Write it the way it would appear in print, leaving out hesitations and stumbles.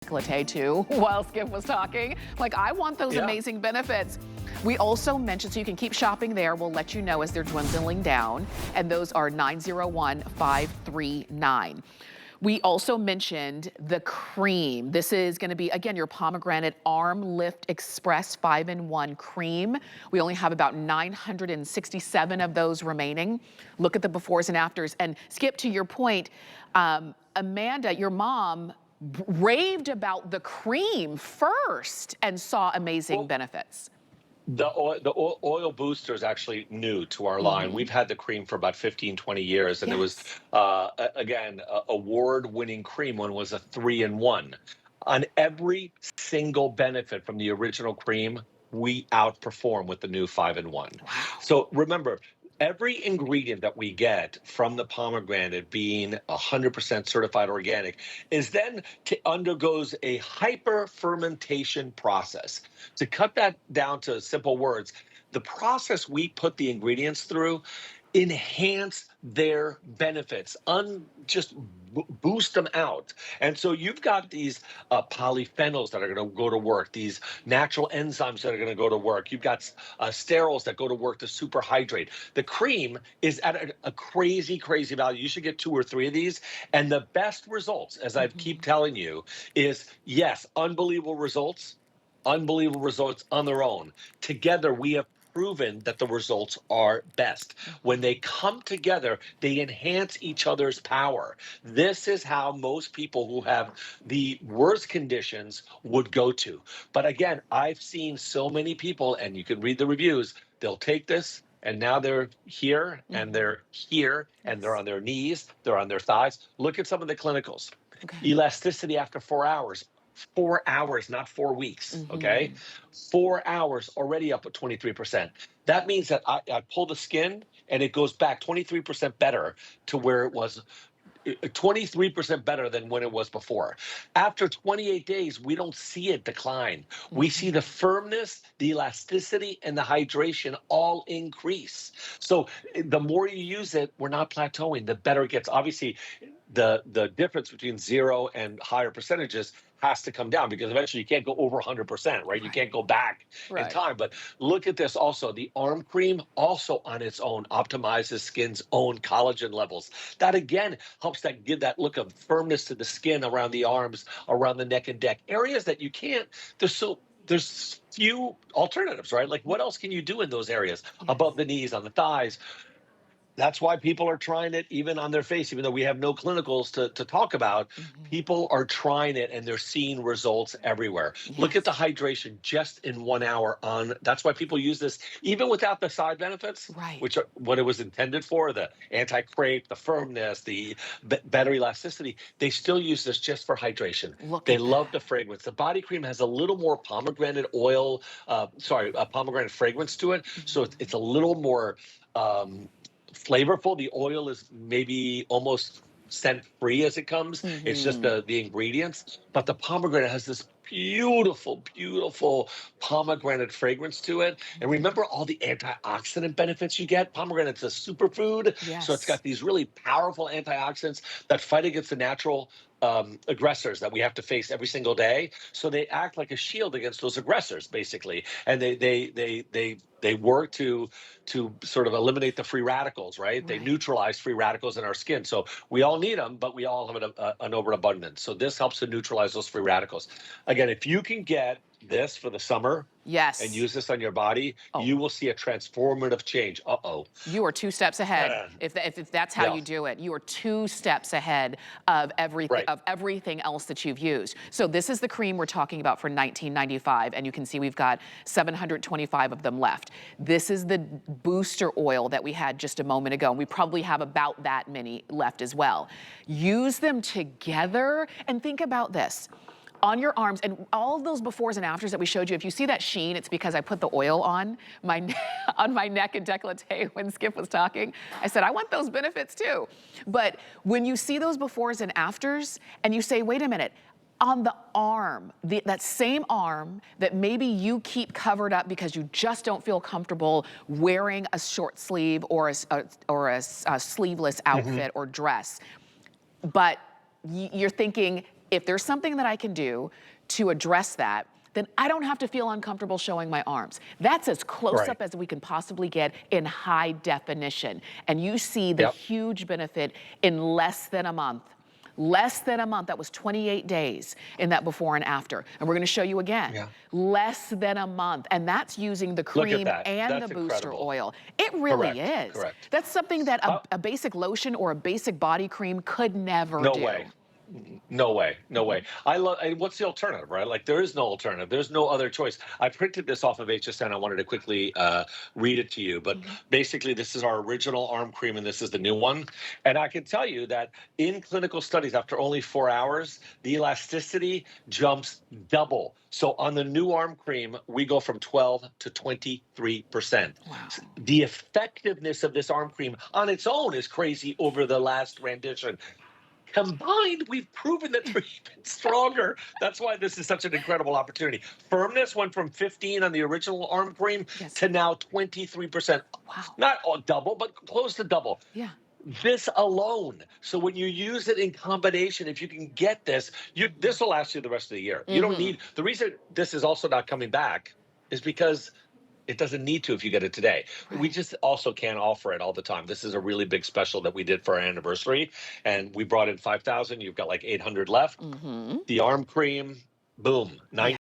Décolleté too, while Skip was talking. Like, I want those amazing benefits. We also mentioned, so you can keep shopping there. We'll let you know as they're dwindling down. And those are 901-539. We also mentioned the cream. This is gonna be, again, your Pomegranate Arm Lift Express 5-in-1 cream. We only have about 967 of those remaining. Look at the befores and afters. And Skip, to your point, Amanda, your mom, raved about the cream first and saw amazing benefits. The oil booster is actually new to our line. We've had the cream for about 15, 20 years, and it was, again, award-winning cream. One was a 3-in-1. On every single benefit from the original cream, we outperform with the new 5-in-1. Wow. So remember, every ingredient that we get from the pomegranate being 100% certified organic is then undergoes a hyper fermentation process. To cut that down to simple words, the process we put the ingredients through enhance their benefits, just boost them out. And so you've got these polyphenols that are going to go to work, these natural enzymes that are going to go to work. You've got sterols that go to work to superhydrate. The cream is at a crazy, crazy value. You should get 2 or 3 of these. And the best results, as I keep telling you, is yes, unbelievable results on their own. Together, we have proven that the results are best. When they come together, they enhance each other's power. This is how most people who have the worst conditions would go to. But again, I've seen so many people, and you can read the reviews, they'll take this, and now they're here, and they're here, and they're on their knees, they're on their thighs. Look at some of the clinicals. Elasticity after 4 hours. 4 hours, not 4 weeks, okay? 4 hours already up at 23%. That means that I pull the skin and it goes back 23% better to where it was, 23% better than when it was before. After 28 days, we don't see it decline. We see the firmness, the elasticity, and the hydration all increase. So the more you use it, we're not plateauing, the better it gets. Obviously, the difference between 0 and higher percentages has to come down because eventually you can't go over 100%, right? You can't go back in time. But look at this also. The arm cream also on its own optimizes skin's own collagen levels. That again helps that give that look of firmness to the skin around the arms, around the neck and neck. Areas that you can't, there's few alternatives, right? Like what else can you do in those areas? Above the knees, on the thighs. That's why people are trying it even on their face, even though we have no clinicals to talk about. People are trying it and they're seeing results everywhere. Look at the hydration just in 1 hour on. That's why people use this even without the side benefits, which are what it was intended for, the anti-crape, the firmness, the better elasticity. They still use this just for hydration. They love the fragrance. The body cream has a little more pomegranate oil, pomegranate fragrance to it. So it's a little more flavorful. The oil is maybe almost scent free as it comes. It's just the ingredients. But the pomegranate has this beautiful, beautiful pomegranate fragrance to it. And remember all the antioxidant benefits you get? Pomegranate's a superfood. So it's got these really powerful antioxidants that fight against the natural aggressors that we have to face every single day. So they act like a shield against those aggressors, basically. And they work to sort of eliminate the free radicals, right? They neutralize free radicals in our skin. So we all need them, but we all have an overabundance. So this helps to neutralize those free radicals. Again, if you can get this for the summer and use this on your body, you will see a transformative change. You are 2 steps ahead. If that's how you do it, you are 2 steps ahead of everything else that you've used. So this is the cream we're talking about for $19.95, and you can see we've got 725 of them left. This is the booster oil that we had just a moment ago, and we probably have about that many left as well. Use them together and think about this. On your arms, and all of those befores and afters that we showed you, if you see that sheen, it's because I put the oil on my neck and décolleté when Skip was talking. I said, I want those benefits too. But when you see those befores and afters, and you say, wait a minute, on the arm, that same arm that maybe you keep covered up because you just don't feel comfortable wearing a short sleeve or a sleeveless outfit or dress, but you're thinking, If there's something that I can do to address that, then I don't have to feel uncomfortable showing my arms. That's as close Right. up as we can possibly get in high definition. And you see the Yep. huge benefit in less than a month. Less than a month. That was 28 days in that before and after. And we're going to show you again. Yeah. Less than a month. And that's using the Look at cream that. and the That's booster incredible. oil. It really Correct. is. Correct. That's something that Uh, a basic lotion or a basic body cream could never no do. way. No way, no way. I love. What's the alternative, right? Like there is no alternative. There's no other choice. I printed this off of HSN. I wanted to quickly read it to you, but basically, this is our original arm cream, and this is the new one. And I can tell you that in clinical studies, after only 4 hours, the elasticity jumps double. So on the new arm cream, we go from 12 to 23%. Wow. The effectiveness of this arm cream on its own is crazy over the last rendition. Combined, we've proven that they're even stronger. That's why this is such an incredible opportunity. Firmness went from 15 on the original arm cream Yes. to now 23%. Wow. Not all double, but close to double. Yeah. This alone. So when you use it in combination, if you can get this, this will last you the rest of the year. You don't need, the reason this is also not coming back is because it doesn't need to if you get it today. We just also can't offer it all the time. This is a really big special that we did for our anniversary, and we brought in 5,000. You've got like 800 left. The arm cream, boom,